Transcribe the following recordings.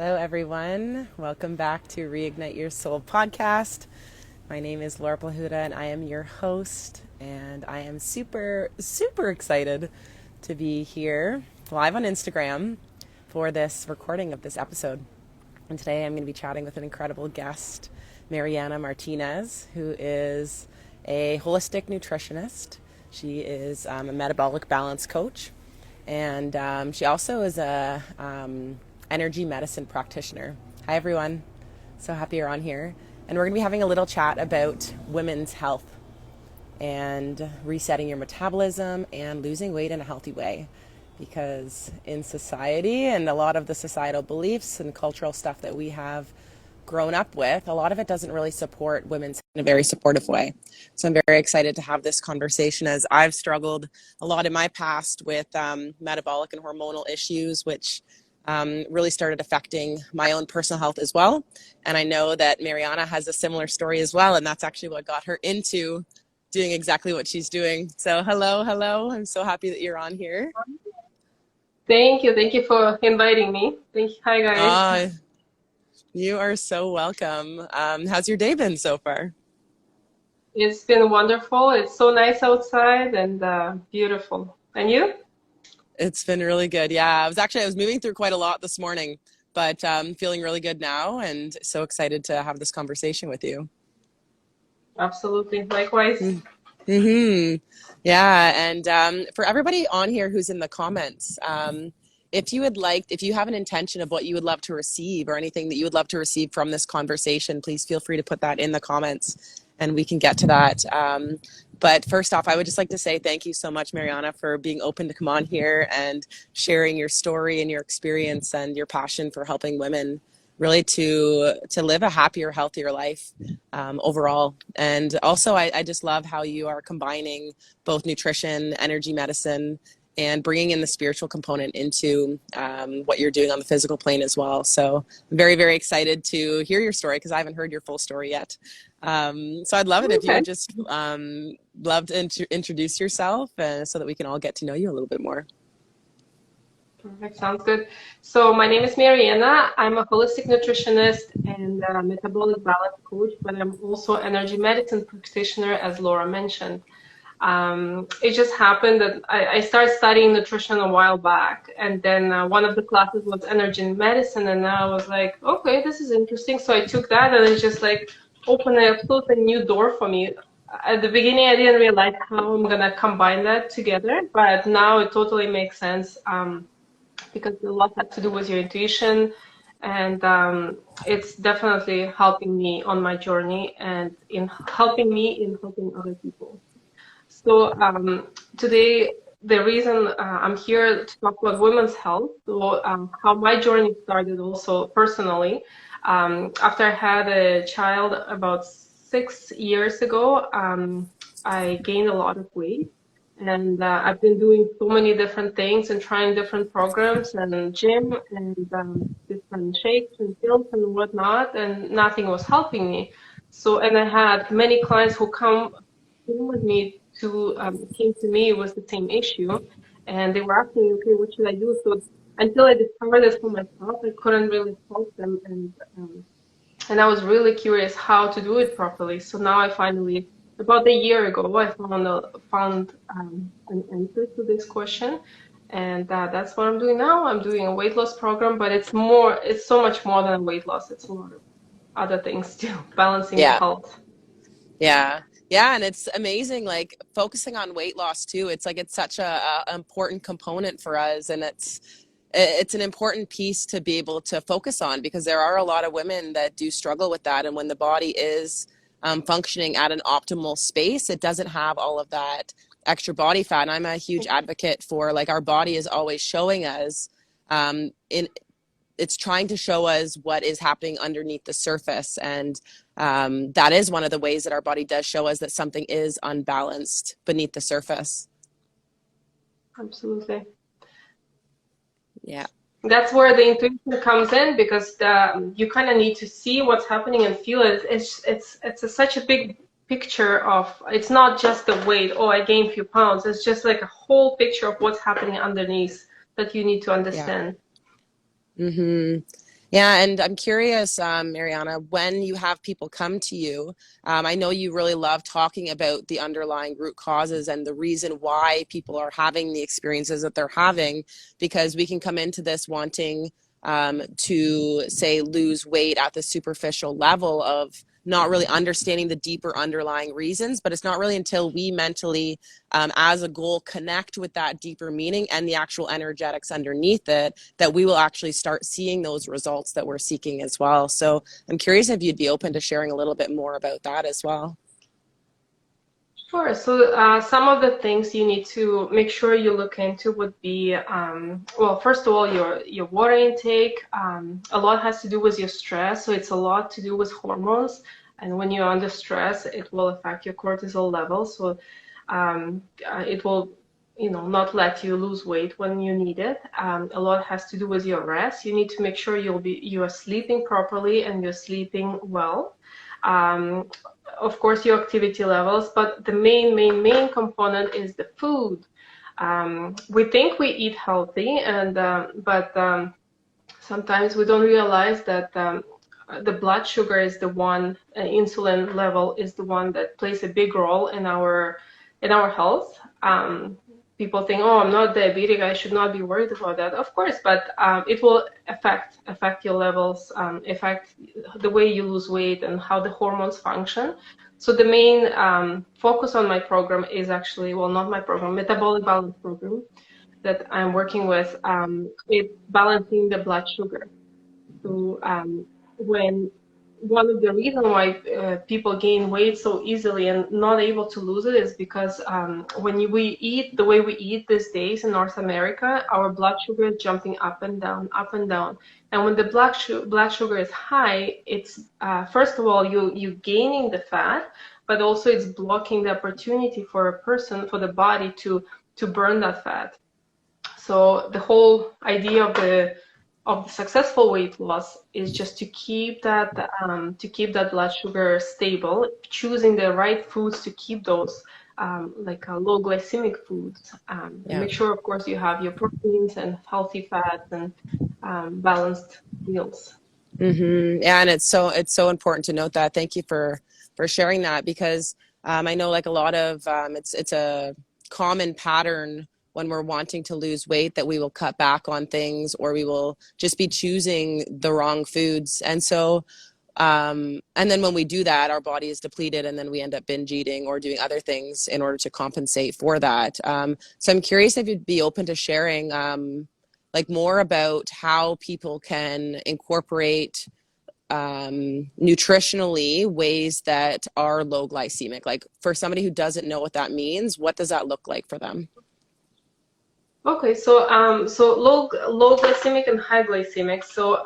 Hello, everyone. Welcome back to Reignite Your Soul podcast. My name is Laura Plahuta, and I am your host. And I am super, super excited to be here live on Instagram for this recording of this episode. And today I'm going to be chatting with an incredible guest, Marianna Martinez, who is a holistic nutritionist. She is a metabolic balance coach, and she also is a energy medicine practitioner. Hi, everyone. So happy you're on here. And we're going to be having a little chat about women's health and resetting your metabolism and losing weight in a healthy way. Because in society and a lot of the societal beliefs and cultural stuff that we have grown up with, a lot of it doesn't really support women's in a very supportive way. So I'm very excited to have this conversation, as I've struggled a lot in my past with metabolic and hormonal issues, which really started affecting my own personal health as well. And I know that Marianna has a similar story as well, and that's actually what got her into doing exactly what she's doing. So hello. I'm so happy that you're on here. Thank you for inviting me. Thank you. Hi, guys. You are so welcome. How's your day been so far? It's been wonderful. It's so nice outside and beautiful. And you? It's been really good. Yeah, I was moving through quite a lot this morning, but feeling really good now, and so excited to have this conversation with you. Absolutely. Likewise. Mm-hmm. Yeah, and for everybody on here who's in the comments, if you have an intention of what you would love to receive or anything that you would love to receive from this conversation, please feel free to put that in the comments and we can get to that. But first off, I would just like to say thank you so much, Marianna, for being open to come on here and sharing your story and your experience and your passion for helping women really to live a happier, healthier life overall. And also, I just love how you are combining both nutrition, energy medicine, and bringing in the spiritual component into what you're doing on the physical plane as well. So I'm very, very excited to hear your story, because I haven't heard your full story yet. So I'd love it if you would just love to introduce yourself so that we can all get to know you a little bit more. Perfect. Sounds good. So my name is Marianna. I'm a holistic nutritionist and a metabolic balance coach, but I'm also energy medicine practitioner, as Laura mentioned. It just happened that I started studying nutrition a while back, and then one of the classes was energy medicine, and I was like, okay, this is interesting. So I took that, and it just like opened a absolutely new door for me. At the beginning, I didn't realize how I'm gonna combine that together, but now it totally makes sense because a lot has to do with your intuition, and it's definitely helping me on my journey and in helping other people. So today, the reason I'm here to talk about women's health, so how my journey started also personally. After I had a child about 6 years ago, I gained a lot of weight. And I've been doing so many different things and trying different programs and gym and different shakes and pills and whatnot, and nothing was helping me. So, and I had many clients who came with me came to me with the same issue, and they were asking me, okay, what should I do? So until I discovered this for myself, I couldn't really help them, and I was really curious how to do it properly. So now I finally, about a year ago, I found an answer to this question, and that's what I'm doing now. I'm doing a weight loss program, but it's so much more than weight loss. It's a lot of other things too, balancing health. Yeah, and it's amazing, like focusing on weight loss too. It's like it's such a important component for us, and it's an important piece to be able to focus on, because there are a lot of women that do struggle with that. And when the body is functioning at an optimal space, it doesn't have all of that extra body fat. And I'm a huge advocate for, like, our body is always showing us it's trying to show us what is happening underneath the surface. And that is one of the ways that our body does show us that something is unbalanced beneath the surface. Absolutely. Yeah. That's where the intuition comes in, because you kind of need to see what's happening and feel it. It's such a big picture of, it's not just the weight, oh, I gained a few pounds. It's just like a whole picture of what's happening underneath that you need to understand. Yeah. Mm-hmm. Yeah, and I'm curious, Mariana, when you have people come to you, I know you really love talking about the underlying root causes and the reason why people are having the experiences that they're having, because we can come into this wanting to, say, lose weight at the superficial level of not really understanding the deeper underlying reasons, but it's not really until we mentally, as a goal, connect with that deeper meaning and the actual energetics underneath it, that we will actually start seeing those results that we're seeking as well. So I'm curious if you'd be open to sharing a little bit more about that as well. Sure. So some of the things you need to make sure you look into would be, well, first of all, your water intake. A lot has to do with your stress, so it's a lot to do with hormones. And when you're under stress, it will affect your cortisol levels. So it will, not let you lose weight when you need it. A lot has to do with your rest. You need to make sure you are sleeping properly and you're sleeping well. Of course, your activity levels, but the main component is the food. We think we eat healthy, but sometimes we don't realize that the blood sugar is the one, insulin level is the one that plays a big role in our health. People think, oh, I'm not diabetic, I should not be worried about that. Of course, but it will affect your levels, affect the way you lose weight and how the hormones function. So the main focus on my program is actually, well, not my program, metabolic balance program that I'm working with. It's balancing the blood sugar. So when one of the reasons why people gain weight so easily and not able to lose it is because we eat the way we eat these days in North America, our blood sugar is jumping up and down, up and down. And when the blood sugar is high, it's first of all you gaining the fat, but also it's blocking the opportunity for a person, for the body to burn that fat. So the whole idea of the successful weight loss is just to keep that blood sugar stable, choosing the right foods to keep those like low glycemic foods. And Yeah. make sure, of course, you have your proteins and healthy fats and balanced meals. Mm-hmm. Yeah, and it's so important to note that. Thank you for sharing that, because I know, like, a lot of it's a common pattern when we're wanting to lose weight that we will cut back on things, or we will just be choosing the wrong foods. And so and then when we do that, our body is depleted, and then we end up binge eating or doing other things in order to compensate for that. So I'm curious if you'd be open to sharing like more about how people can incorporate nutritionally ways that are low glycemic. Like, for somebody who doesn't know what that means, what does that look like for them? Okay, so low glycemic and high glycemic. So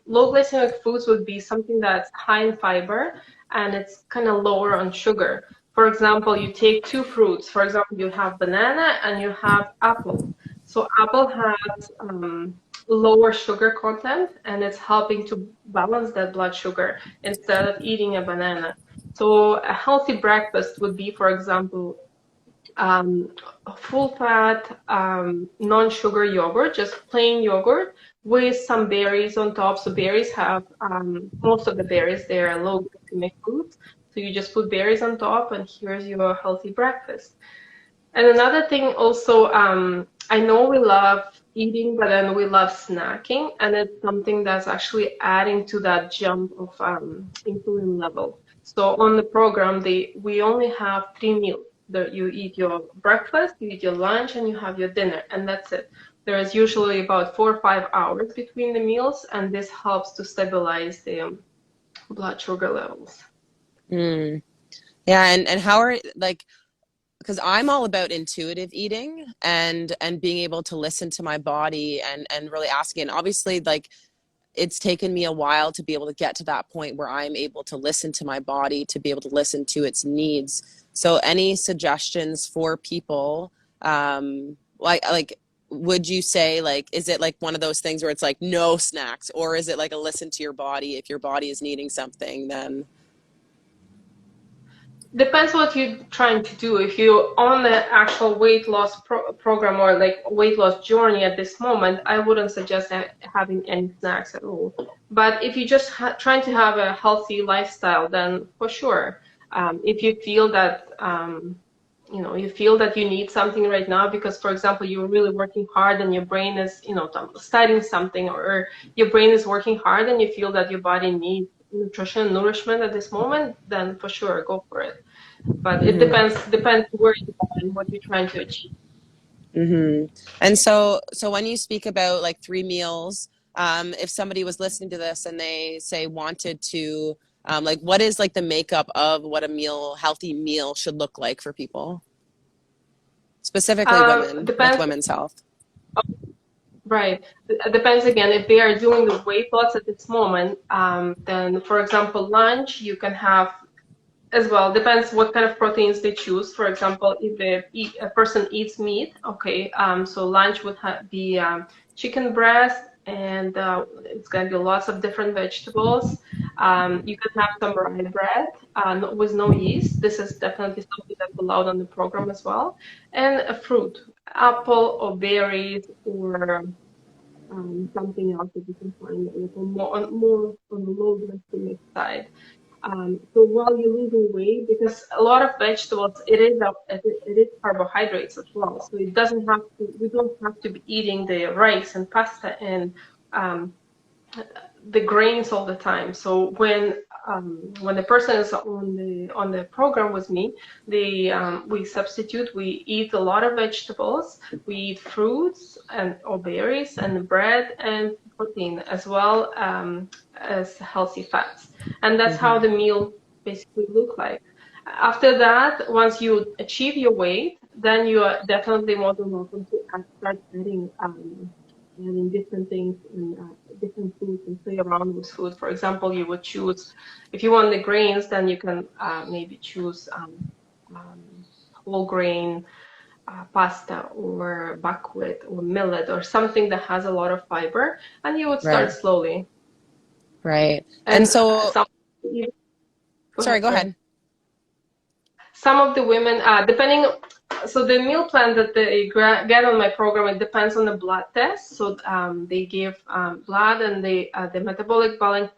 low glycemic foods would be something that's high in fiber and it's kind of lower on sugar. For example, you take two fruits. For example, you have banana and you have apple. So apple has lower sugar content and it's helping to balance that blood sugar instead of eating a banana. So a healthy breakfast would be, for example, um, full fat, non-sugar yogurt, just plain yogurt with some berries on top. So berries have, most of the berries, they are low glycemic foods. So you just put berries on top and here's your healthy breakfast. And another thing also, I know we love eating, but then we love snacking, and it's something that's actually adding to that jump of insulin level. So on the program, we only have 3 meals. You eat your breakfast, you eat your lunch, and you have your dinner, and that's it. There is usually about 4 or 5 hours between the meals, and this helps to stabilize the blood sugar levels. Mm. Yeah, and how are, like, because I'm all about intuitive eating and being able to listen to my body and really asking. And obviously, like, it's taken me a while to be able to get to that point where I'm able to listen to my body, to be able to listen to its needs. So any suggestions for people, like, would you say, like, is it like one of those things where it's like no snacks, or is it like a listen to your body? If your body is needing something, then Depends what you're trying to do. If you're on the actual weight loss program or like weight loss journey at this moment, I wouldn't suggest having any snacks at all. But if you're just trying to have a healthy lifestyle, then for sure, if you feel that you feel that you need something right now because, for example, you're really working hard and your brain is, studying something, or your brain is working hard and you feel that your body needs nutrition, nourishment at this moment, then for sure, go for it. But it depends where you are and what you're trying to achieve. And so when you speak about like 3 meals, if somebody was listening to this and they say wanted to, like, what is like the makeup of what a healthy meal should look like for people, specifically women with women's health? Right. It depends again. If they are doing the weight loss at this moment, then, for example, lunch, you can have as well. Depends what kind of proteins they choose. For example, if a person eats meat, okay, so lunch would be chicken breast, and it's going to be lots of different vegetables. You can have some rye bread with no yeast. This is definitely something that's allowed on the program as well. And a fruit, apple or berries or something else that you can find a little more on the low glycemic side. So while you're losing weight, because a lot of vegetables, it is carbohydrates as well. So we don't have to be eating the rice and pasta and the grains all the time. So when the person is on the program with me, we substitute. We eat a lot of vegetables. We eat fruits or berries and bread and protein, as well as healthy fats. And that's how the meal basically look like. After that, once you achieve your weight, then you are definitely more than welcome to start adding different things and different foods and play around with food. For example, you would choose, if you want the grains, then you can maybe choose whole grain pasta or buckwheat or millet or something that has a lot of fiber, and you would start slowly. Right. And so, go ahead. Some of the women, so the meal plan that they get on my program, it depends on the blood test. So they give blood, and the Metabolic Balance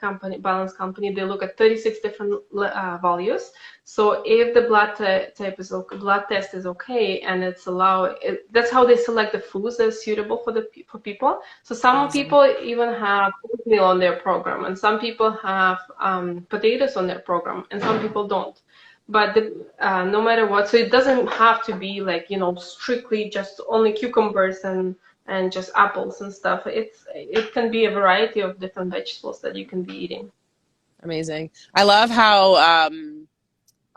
Company, they look at 36 different values. So if the blood test is okay, and it's allowed, that's how they select the foods that are suitable for people. So some people even have oatmeal on their program, and some people have potatoes on their program, and some people don't. But no matter what, so it doesn't have to be like, strictly just only cucumbers and just apples and stuff. It can be a variety of different vegetables that you can be eating. Amazing. I love how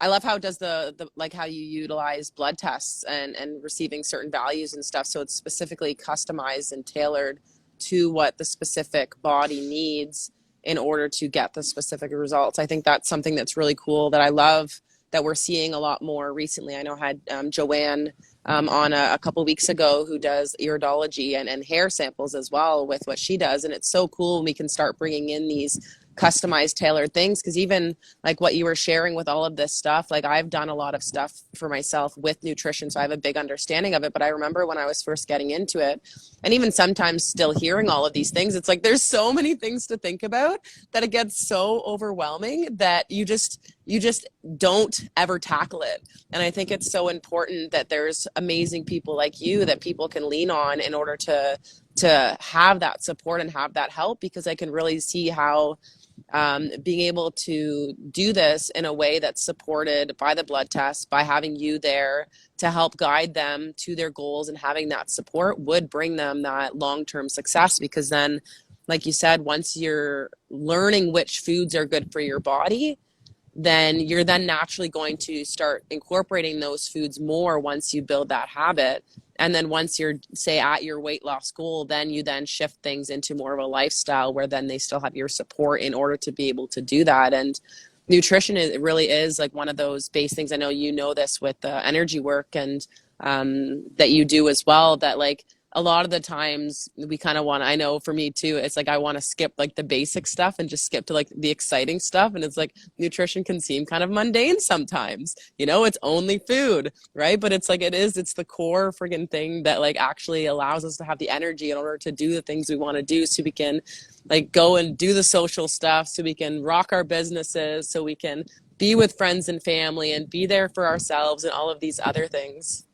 it does the like how you utilize blood tests and receiving certain values and stuff. So it's specifically customized and tailored to what the specific body needs in order to get the specific results. I think that's something that's really cool that I love that we're seeing a lot more recently. I know I had Joanne on a couple weeks ago who does iridology and hair samples as well with what she does. And it's so cool when we can start bringing in these customized, tailored things, because even like what you were sharing with all of this stuff, like I've done a lot of stuff for myself with nutrition, so I have a big understanding of it. But I remember when I was first getting into it, and even sometimes still hearing all of these things, it's like there's so many things to think about that it gets so overwhelming that you just don't ever tackle it. And I think it's so important that there's amazing people like you that people can lean on in order to have that support and have that help, because I can really see how being able to do this in a way that's supported by the blood test, by having you there to help guide them to their goals and having that support would bring them that long-term success. Because then, like you said, once you're learning which foods are good for your body, then you're then naturally going to start incorporating those foods more once you build that habit. And then once you're, say, at your weight loss goal, then you then shift things into more of a lifestyle where then they still have your support in order to be able to do that. And nutrition it really is like one of those base things. I know you know this with the energy work and that you do as well, that like a lot of the times we kind of want to, I know for me too, it's like I want to skip like the basic stuff and just skip to like the exciting stuff. And it's like nutrition can seem kind of mundane sometimes, you know, it's only food, right? But it's like it's the core friggin' thing that like actually allows us to have the energy in order to do the things we want to do, so we can like go and do the social stuff, so we can rock our businesses, so we can be with friends and family and be there for ourselves and all of these other things.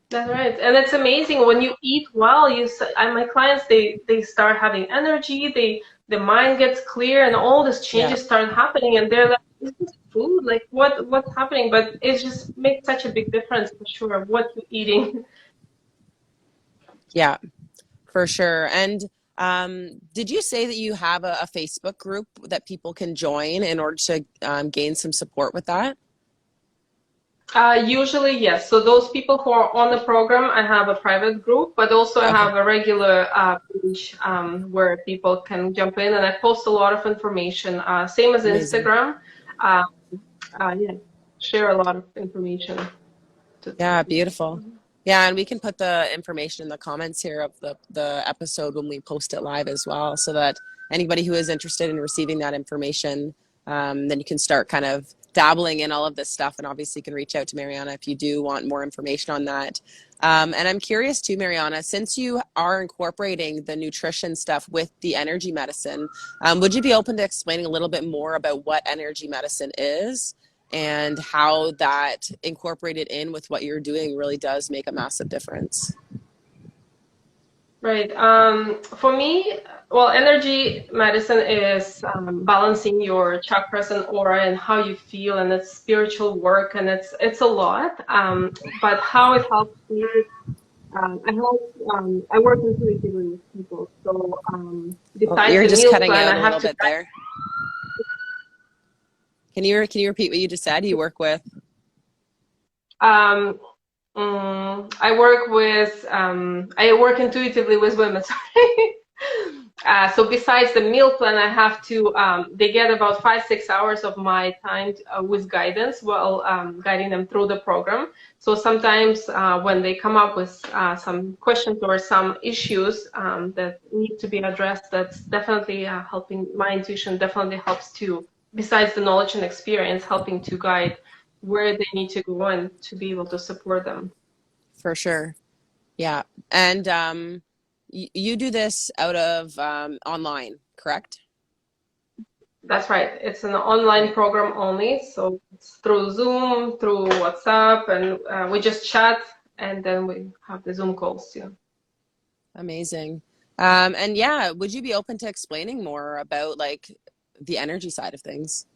That's right. And it's amazing when you eat well, my clients, they start having energy, the mind gets clear and all these changes start happening, and they're like, is this food? Like what's happening? But it just makes such a big difference for sure what you're eating. Yeah, for sure. And did you say that you have a Facebook group that people can join in order to gain some support with that? Usually, yes. So those people who are on the program, I have a private group, but also I have a regular page where people can jump in, and I post a lot of information. Same as Amazing. Instagram. Yeah, share a lot of information. Yeah, beautiful. Yeah, and we can put the information in the comments here of the episode when we post it live as well, so that anybody who is interested in receiving that information, then you can start kind of dabbling in all of this stuff, and obviously you can reach out to Marianna if you do want more information on that. And I'm curious too, Marianna, since you are incorporating the nutrition stuff with the energy medicine, would you be open to explaining a little bit more about what energy medicine is and how that incorporated in with what you're doing really does make a massive difference? Right. For me, well, energy medicine is balancing your chakras and aura and how you feel, and it's spiritual work, and it's a lot. But how it helps me, I work intuitively with people. So besides You're the just meal cutting plan, out I a have little to. bit there. Can you repeat what you just said? You work with? Um, I work intuitively with women. Sorry. So besides the meal plan, I have to, they get about 5-6 hours of my time with guidance while guiding them through the program. So sometimes when they come up with some questions or some issues that need to be addressed, that's definitely helping. My intuition definitely helps too, besides the knowledge and experience, helping to guide where they need to go and to be able to support them. For sure. Yeah. And you do this out of online, correct? That's right. It's an online program only. So it's through Zoom, through WhatsApp, and we just chat, and then we have the Zoom calls too. Amazing. And yeah, would you be open to explaining more about like the energy side of things?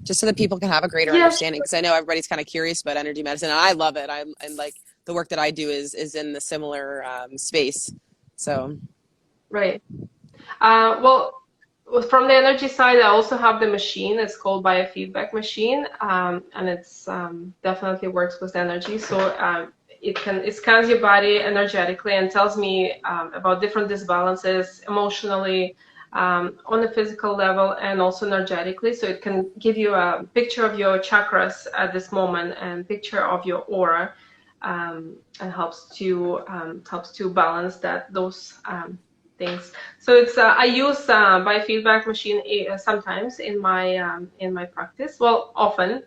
Just so that people can have a greater Yes. understanding, because I know everybody's kind of curious about energy medicine, and I love it. And like the work that I do is in the similar space. So Right. Well, from the energy side, I also have the machine. It's called biofeedback machine, and it's definitely works with energy. So it scans your body energetically and tells me about different disbalances emotionally, on a physical level, and also energetically. So it can give you a picture of your chakras at this moment and picture of your aura, and helps to balance those things. So it's I use biofeedback machine sometimes in my practice. Well, often.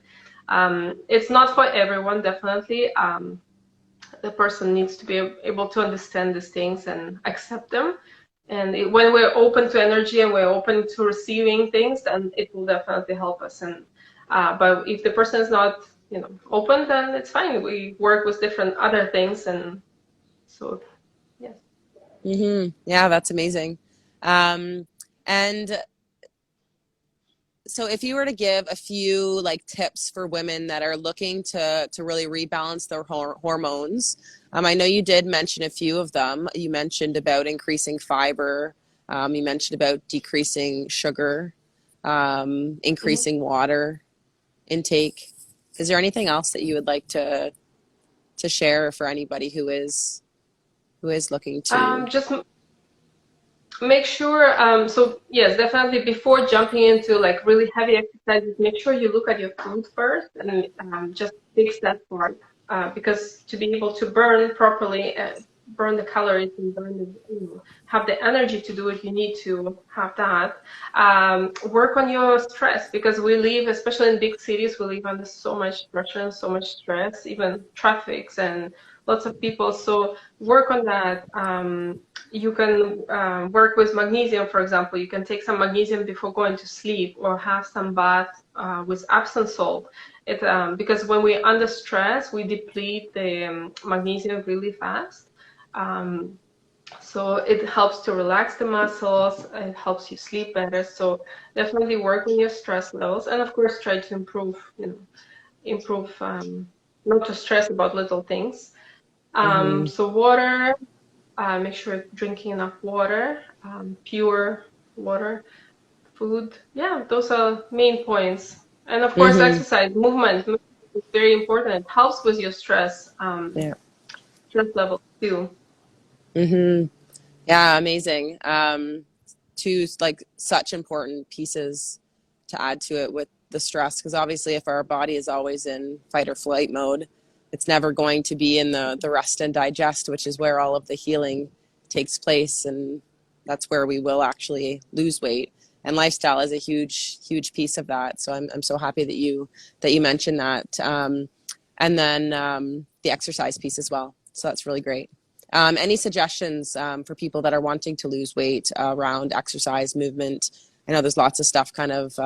It's not for everyone, definitely. The person needs to be able to understand these things and accept them. And when we're open to energy and we're open to receiving things, then it will definitely help us. And but if the person is not, open, then it's fine. We work with different other things, and so yes. Yeah, that's amazing. And so if you were to give a few like tips for women that are looking to really rebalance their hormones, I know you did mention a few of them. You mentioned about increasing fiber. You mentioned about decreasing sugar, increasing water intake. Is there anything else that you would like to share for anybody who is looking to? Just make sure, so yes, definitely before jumping into like really heavy exercises, make sure you look at your food first and just fix that part. because to be able to burn properly, burn the calories and burn have the energy to do it, you need to have that. Work on your stress, because we live, especially in big cities, we live under so much pressure and so much stress, even traffics and lots of people. So work on that. You can work with magnesium, for example. You can take some magnesium before going to sleep, or have some bath with Epsom salt. Because when we're under stress, we deplete the magnesium really fast. So it helps to relax the muscles, it helps you sleep better. So definitely work on your stress levels, and of course try to improve, not to stress about little things. So water, make sure you're drinking enough water, pure water, food. Yeah, those are main points. And of course, exercise, movement is very important. It helps with your stress, stress level too. Yeah, amazing. Two like such important pieces to add to it with the stress, because obviously if our body is always in fight or flight mode, it's never going to be in the rest and digest, which is where all of the healing takes place, and that's where we will actually lose weight. And lifestyle is a huge piece of that. So I'm so happy that you mentioned that. And then the exercise piece as well. So that's really great. Any suggestions for people that are wanting to lose weight around exercise, movement? I know there's lots of stuff, kind of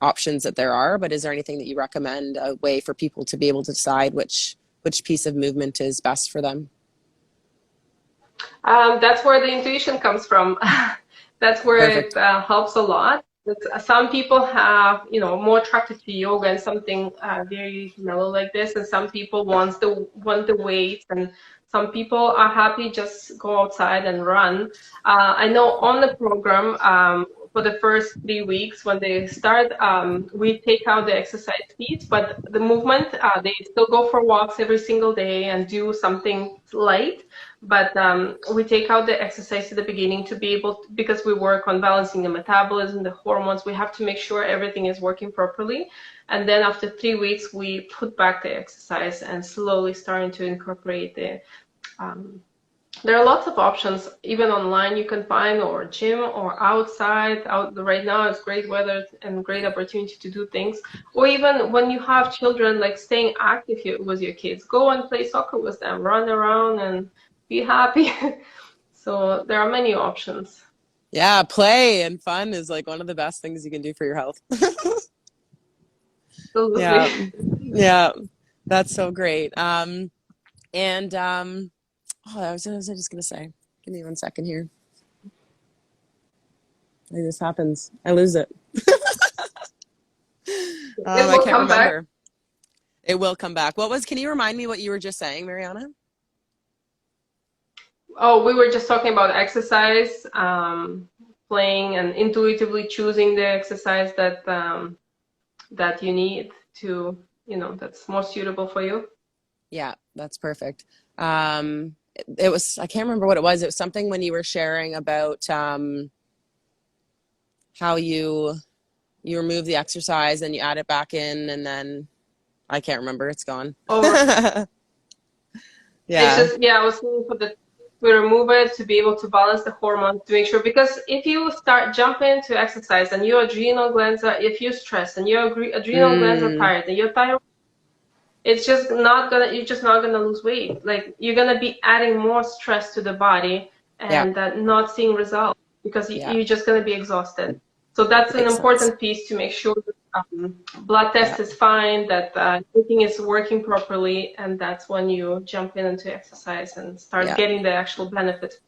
options that there are, but is there anything that you recommend, a way for people to be able to decide which piece of movement is best for them? That's where the intuition comes from. That's where Perfect. it helps a lot. Some people have, more attracted to yoga and something very mellow like this, and some people want the weights, and some people are happy just go outside and run. I know on the program, for the first 3 weeks when they start, we take out the exercise piece, but the movement, they still go for walks every single day and do something light. But we take out the exercise at the beginning to be able to, because we work on balancing the metabolism, the hormones, we have to make sure everything is working properly. And then after 3 weeks, we put back the exercise and slowly starting to incorporate the there are lots of options, even online you can find, or gym, or outside. Right now it's great weather and great opportunity to do things. Or even when you have children, like staying active with your kids. Go and play soccer with them, run around and be happy. So there are many options. Yeah, play and fun is like one of the best things you can do for your health. Absolutely. Yeah, that's so great. I was just gonna say, give me 1 second here. Like this happens, I lose it. I can't remember. It will come back. Can you remind me what you were just saying, Marianna? Oh, we were just talking about exercise, playing and intuitively choosing the exercise that you need to, that's more suitable for you. Yeah, that's perfect. It was, I can't remember what it was. It was something when you were sharing about how you remove the exercise and you add it back in, and then I can't remember. It's gone. Oh, yeah. It's just, I was saying we remove it to be able to balance the hormones, to make sure, because if you start jumping to exercise and your adrenal glands are, if you're stressed and your adrenal glands are tired and your thyroid, you're just not gonna lose weight. Like, you're gonna be adding more stress to the body and not seeing results, because you're just gonna be exhausted. So that's an important piece, to make sure that blood test is fine, that everything is working properly, and that's when you jump into exercise and start getting the actual benefits.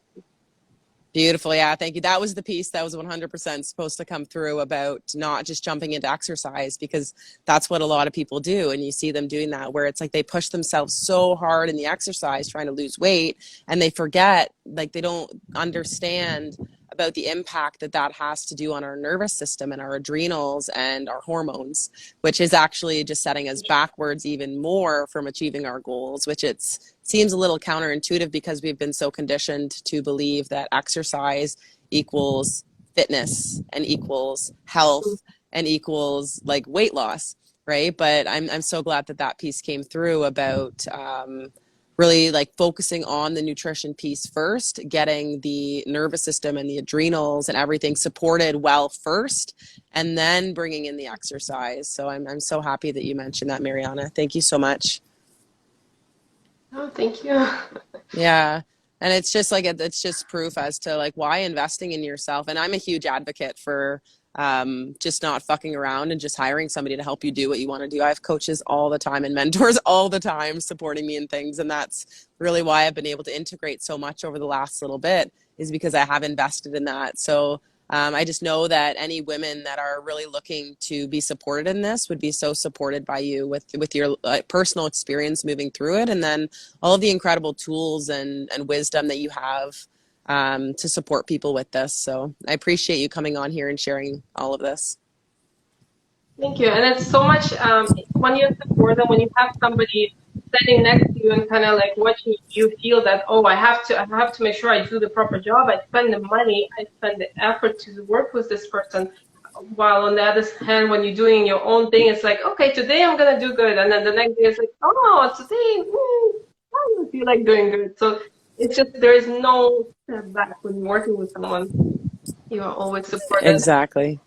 Beautiful. Yeah, thank you. That was the piece that was 100% supposed to come through, about not just jumping into exercise, because that's what a lot of people do. And you see them doing that, where it's like they push themselves so hard in the exercise trying to lose weight, and they forget, like they don't understand about the impact that has to do on our nervous system and our adrenals and our hormones, which is actually just setting us backwards even more from achieving our goals, which seems a little counterintuitive, because we've been so conditioned to believe that exercise equals fitness and equals health and equals like weight loss. right? But I'm so glad that that piece came through about really like focusing on the nutrition piece first, getting the nervous system and the adrenals and everything supported well first, and then bringing in the exercise. So I'm so happy that you mentioned that, Marianna. Thank you so much. Oh, thank you. Yeah. And it's just like, it's just proof as to like why investing in yourself. And I'm a huge advocate for just not fucking around and just hiring somebody to help you do what you want to do. I have coaches all the time and mentors all the time supporting me in things. And that's really why I've been able to integrate so much over the last little bit, is because I have invested in that. So I just know that any women that are really looking to be supported in this would be so supported by you with your personal experience moving through it, and then all of the incredible tools and wisdom that you have to support people with this. So I appreciate you coming on here and sharing all of this. Thank you. And it's so much when you support them, when you have somebody standing next to you and kind of like watching you feel that, oh, I have to make sure I do the proper job. I spend the money, I spend the effort to work with this person. While on the other hand, when you're doing your own thing, it's like, okay, today I'm gonna do good, and then the next day it's like, oh, today I don't feel like doing good. So it's just there is no step back when you're working with someone. You are always supported. Exactly.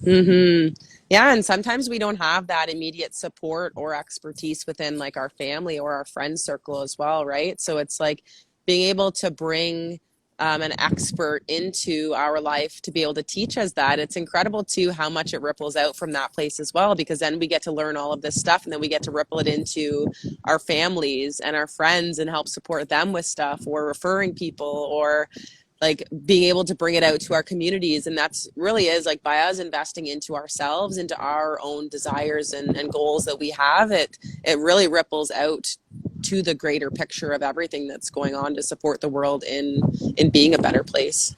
Mm-hmm. Yeah, and sometimes we don't have that immediate support or expertise within like our family or our friend circle as well, right? So it's like being able to bring an expert into our life to be able to teach us that. It's incredible too how much it ripples out from that place as well, because then we get to learn all of this stuff, and then we get to ripple it into our families and our friends and help support them with stuff, or referring people, or like being able to bring it out to our communities. And that's really is like by us investing into ourselves, into our own desires and goals that we have, it really ripples out to the greater picture of everything that's going on to support the world in being a better place.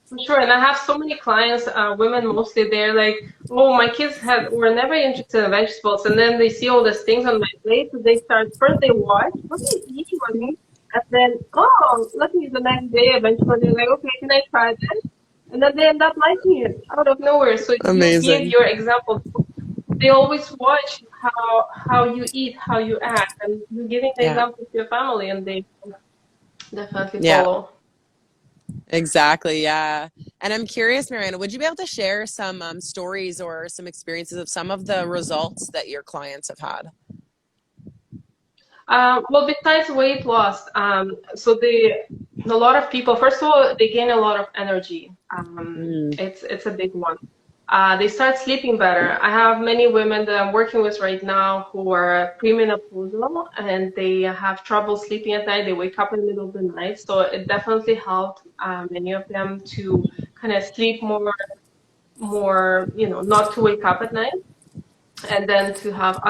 For sure, and I have so many clients, women mostly. They're like, "Oh, my kids were never interested in vegetables," and then they see all these things on my plate, so they start first. They watch, what are you eating, mommy? And then, oh, let me the next day. Eventually, they're like, "Okay, can I try this?" And then they end up liking it out of nowhere. So you give Amazing. your example. They always watch how you eat, how you act, and you're giving the Yeah. example to your family, and they definitely Yeah. follow. Exactly. Yeah. And I'm curious, Marianna, would you be able to share some stories or some experiences of some of the results that your clients have had? Well, besides weight loss, so a lot of people, first of all, they gain a lot of energy. Mm. It's a big one. They start sleeping better. I have many women that I'm working with right now who are premenopausal and they have trouble sleeping at night. They wake up in the middle of the night. So it definitely helped many of them to kind of sleep more, not to wake up at night, and then to have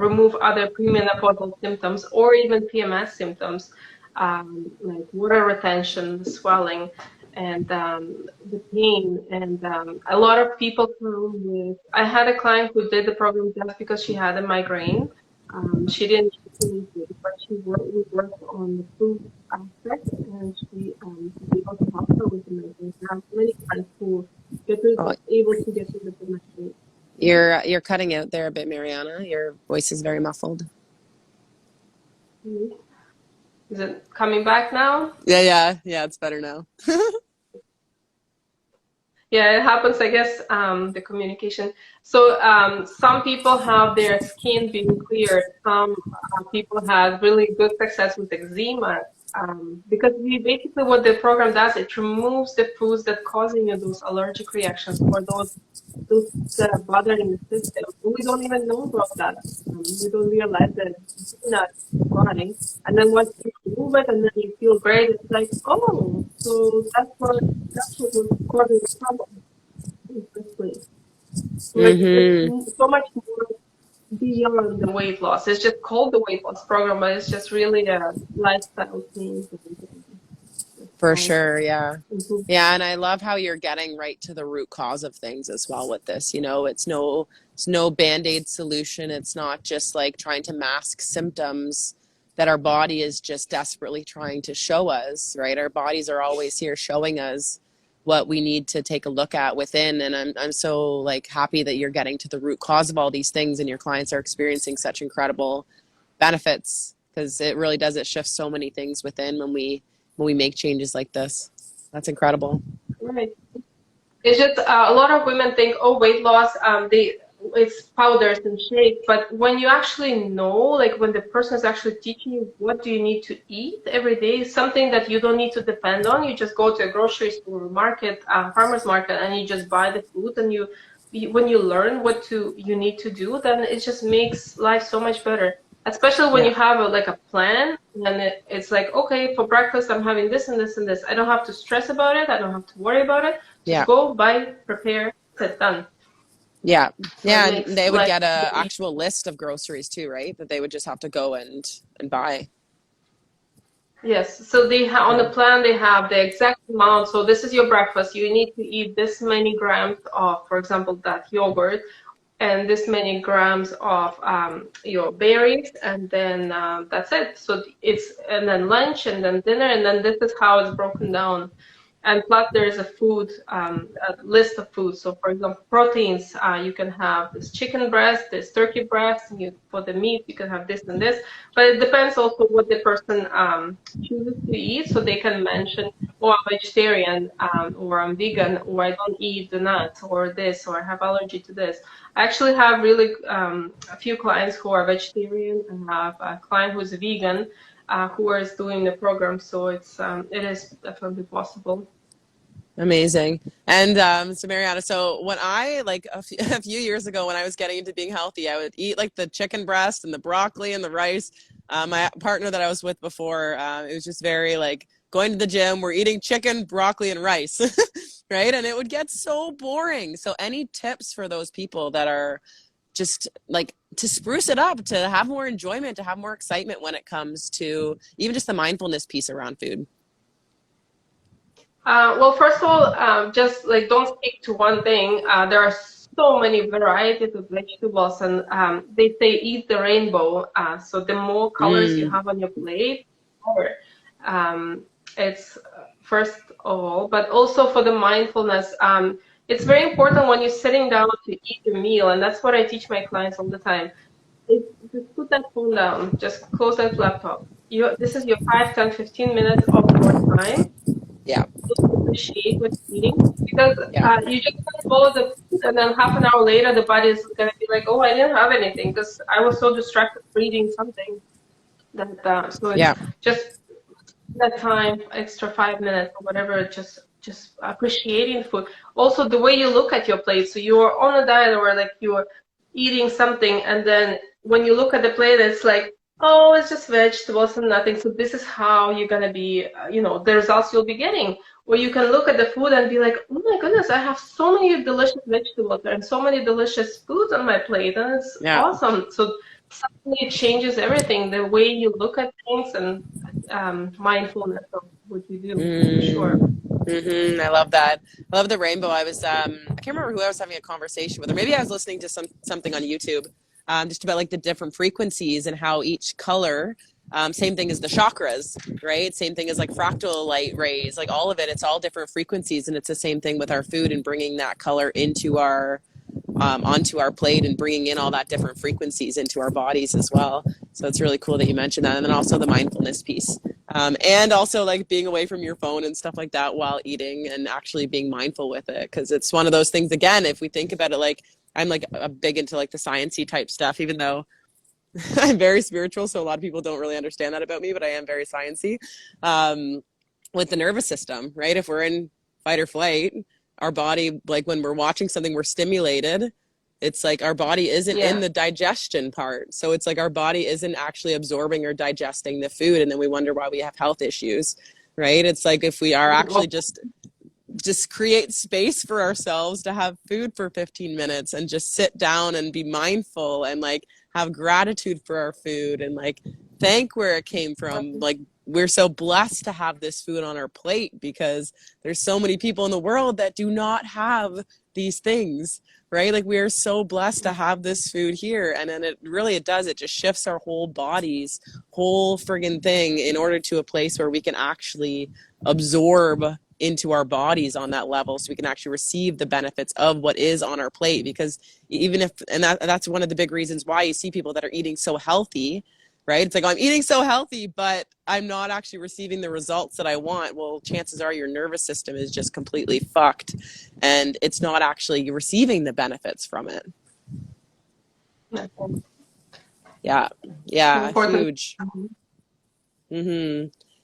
remove other premenopausal symptoms or even PMS symptoms, like water retention, the swelling, and the pain. And a lot of people come with, I had a client who did the program just because she had a migraine. She didn't really do it, but we worked on the food aspect, and she was able to help her with the migraine. I have many clients who able to get rid of the migraine. You're cutting out there a bit, Marianna. Your voice is very muffled. Is it coming back now? Yeah. It's better now. Yeah, it happens, I guess, the communication. So some people have their skin being cleared. Some people have really good success with eczema. Because basically what the program does, it removes the foods that causing you those allergic reactions or those that are bothering the system. We don't even know about that. We don't realize that it's not body. And then once you remove it and then you feel great, it's like, oh, so that's what was causing the problem in the first place. So Mm-hmm. it's so much more beyond the weight loss. It's just called the weight loss program, but it's just really a lifestyle change. For sure, yeah. Improve. Yeah, and I love how you're getting right to the root cause of things as well with this. It's no band-aid solution. It's not just like trying to mask symptoms that our body is just desperately trying to show us, right? Our bodies are always here showing us what we need to take a look at within. And I'm so like happy that you're getting to the root cause of all these things and your clients are experiencing such incredible benefits, because it really does. It shifts so many things within when we make changes like this. That's incredible. Right. It's just a lot of women think, oh, weight loss, it's powders and shakes. But when you actually know, like when the person is actually teaching you what do you need to eat every day, something that you don't need to depend on. You just go to a grocery store, market, farmer's market, and you just buy the food. And when you learn what you need to do, then it just makes life so much better. Especially when you have a plan, and it's like, okay, for breakfast I'm having this and this and this. I don't have to stress about it. I don't have to worry about it. Just go, buy, prepare, it's done. Yeah. Yeah. And they would get a actual list of groceries too, right? That they would just have to go and buy. Yes. So they on the plan, they have the exact amount. So this is your breakfast. You need to eat this many grams of, for example, that yogurt, and this many grams of your berries, and then that's it. So and then lunch, and then dinner, and then this is how it's broken down. And plus there is a list of foods. So for example, proteins, you can have this chicken breast, this turkey breast, and for the meat, you can have this and this. But it depends also what the person chooses to eat. So they can mention, oh, I'm vegetarian, or I'm vegan, or I don't eat the nuts, or this, or I have allergy to this. I actually have really a few clients who are vegetarian, and have a client who's a vegan, who is doing the program. So it is definitely possible. Amazing. And so Marianna, so when I a few years ago, when I was getting into being healthy, I would eat like the chicken breast and the broccoli and the rice. My partner that I was with before, it was just very like going to the gym, we're eating chicken, broccoli, and rice, right? And it would get so boring. So any tips for those people that are just like to spruce it up, to have more enjoyment, to have more excitement when it comes to even just the mindfulness piece around food? Well, first of all, just like don't stick to one thing. There are so many varieties of vegetables, and they say eat the rainbow. So the more colors you have on your plate, the more. It's first of all, but also for the mindfulness. It's very important when you're sitting down to eat your meal, and that's what I teach my clients all the time. Just put that phone down. Just close that laptop. This is your 5, 10, 15 minutes of your time. Yeah. Appreciate what you're eating, because you just follow the food, and then half an hour later the body is going to be like, oh, I didn't have anything because I was so distracted reading something. So it's just that time, extra 5 minutes or whatever, just appreciating food. Also the way you look at your plate. So you're on a diet, or like you're eating something, and then when you look at the plate, it's like, oh, it's just vegetables and nothing. So this is how you're going to be, the results you'll be getting. Or you can look at the food and be like, oh my goodness, I have so many delicious vegetables and so many delicious foods on my plate. And it's awesome. So suddenly it changes everything, the way you look at things, and mindfulness of what you do, for sure. Mm-hmm. I love that. I love the rainbow. I can't remember who I was having a conversation with, or maybe I was listening to something on YouTube, just about like the different frequencies and how each color, same thing as the chakras, right? Same thing as like fractal light rays, like all of it, it's all different frequencies. And it's the same thing with our food and bringing that color into our, onto our plate, and bringing in all that different frequencies into our bodies as well. So it's really cool that you mentioned that. And then also the mindfulness piece. And also like being away from your phone and stuff like that while eating, and actually being mindful with it. Cause it's one of those things, again, if we think about it, like I'm like a big into like the sciencey type stuff, even though I'm very spiritual. So a lot of people don't really understand that about me, but I am very sciencey, with the nervous system, right? If we're in fight or flight, our body, like when we're watching something, we're stimulated. It's like our body isn't in the digestion part. So it's like our body isn't actually absorbing or digesting the food. And then we wonder why we have health issues, right? It's like if we are actually just create space for ourselves to have food for 15 minutes and just sit down and be mindful and like have gratitude for our food and like thank where it came from, like we're so blessed to have this food on our plate, because there's so many people in the world that do not have these things, right? Like, we are so blessed to have this food here. And then it just shifts our whole body's whole friggin' thing in order to a place where we can actually absorb into our bodies on that level, so we can actually receive the benefits of what is on our plate. Because even if, and that's one of the big reasons why you see people that are eating so healthy, right? It's like, I'm eating so healthy, but I'm not actually receiving the results that I want. Well, chances are your nervous system is just completely fucked, and it's not actually receiving the benefits from it. Yeah. Yeah. Huge.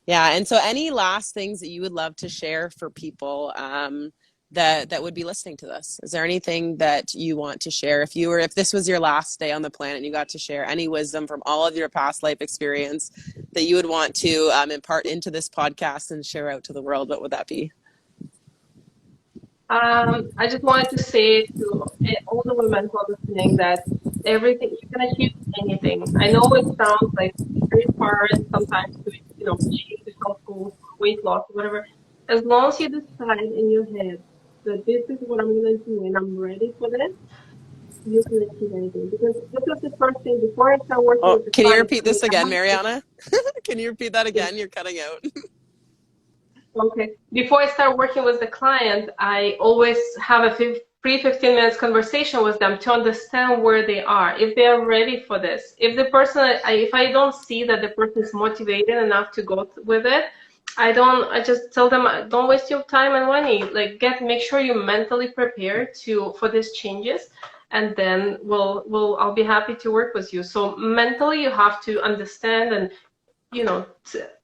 Yeah. And so, any last things that you would love to share for people that would be listening to this? Is there anything that you want to share? If this was your last day on the planet and you got to share any wisdom from all of your past life experience that you would want to impart into this podcast and share out to the world, what would that be? I just wanted to say to all the women who are listening that everything, you can achieve anything. I know it sounds like very hard sometimes to, achieve the health goals, weight loss, or whatever. As long as you decide in your head that this is what I'm going to do and I'm ready for this, you can achieve anything. Because this is the first thing before I start working with the can you clients. repeat this again, Marianna? Can you repeat that again? You're cutting out. Okay. Before I start working with the client, I always have a free 15 minutes conversation with them to understand where they are, if they are ready for this. If the person, if I don't see that the person is motivated enough to go with it, I just tell them, don't waste your time and money. Like, make sure you're mentally prepared for these changes, and then I'll be happy to work with you. So mentally, you have to understand and,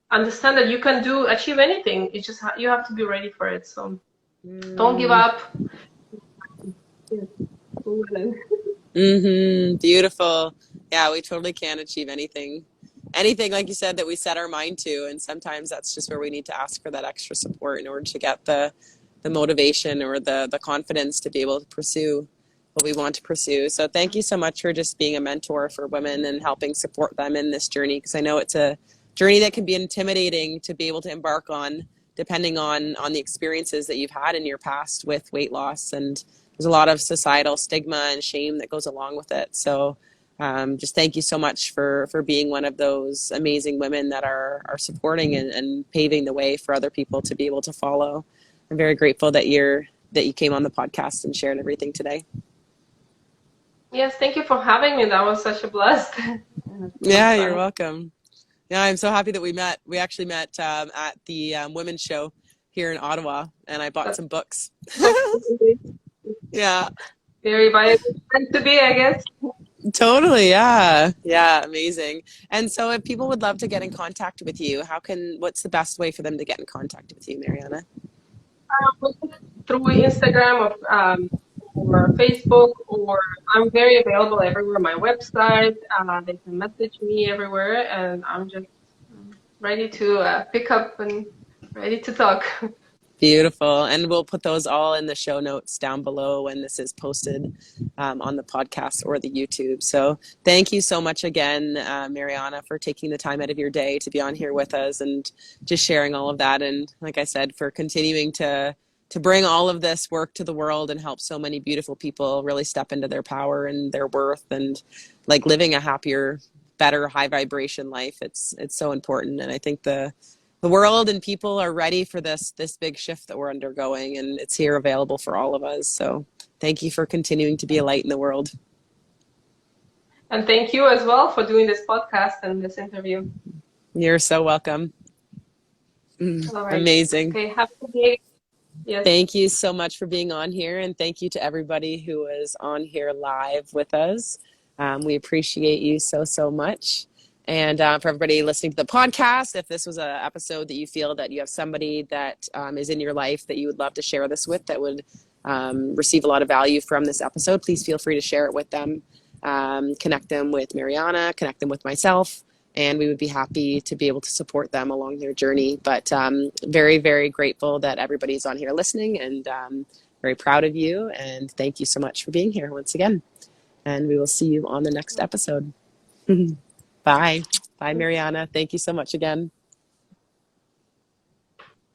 understand that you can achieve anything. It's just you have to be ready for it. So don't give up. Beautiful. Yeah, we totally can achieve anything, like you said, that we set our mind to. And sometimes that's just where we need to ask for that extra support in order to get the motivation or the confidence to be able to pursue what we want to pursue. So thank you so much for just being a mentor for women and helping support them in this journey, because I know it's a journey that can be intimidating to be able to embark on, depending on the experiences that you've had in your past with weight loss. And there's a lot of societal stigma and shame that goes along with it. So just thank you so much for being one of those amazing women that are supporting and paving the way for other people to be able to follow. I'm very grateful that you came on the podcast and shared everything today. Yes, thank you for having me. That was such a blast. Yeah, you're welcome. Yeah, I'm so happy that we met. We actually met at the women's show here in Ottawa, and I bought some books. Yeah. Very viable to be, I guess. Totally. Yeah. Yeah. Amazing. And so if people would love to get in contact with you, what's the best way for them to get in contact with you, Marianna? Through Instagram or Facebook, or I'm very available everywhere. My website, they can message me everywhere, and I'm just ready to pick up and ready to talk. Beautiful. And we'll put those all in the show notes down below when this is posted on the podcast or the YouTube. So thank you so much again, Marianna, for taking the time out of your day to be on here with us and just sharing all of that. And like I said, for continuing to bring all of this work to the world and help so many beautiful people really step into their power and their worth and like living a happier, better, high vibration life. It's so important. And I think the world and people are ready for this big shift that we're undergoing, and it's here available for all of us. So thank you for continuing to be a light in the world. And thank you as well for doing this podcast and this interview. You're so welcome. All right. Amazing. Okay, have a good day. Yes. Thank you so much for being on here, and thank you to everybody who is on here live with us. We appreciate you so much. And for everybody listening to the podcast, if this was an episode that you feel that you have somebody that is in your life that you would love to share this with, that would receive a lot of value from this episode, please feel free to share it with them. Connect them with Marianna, connect them with myself, and we would be happy to be able to support them along their journey. But very, very grateful that everybody's on here listening, and very proud of you. And thank you so much for being here once again. And we will see you on the next episode. Bye. Bye, Marianna. Thank you so much again.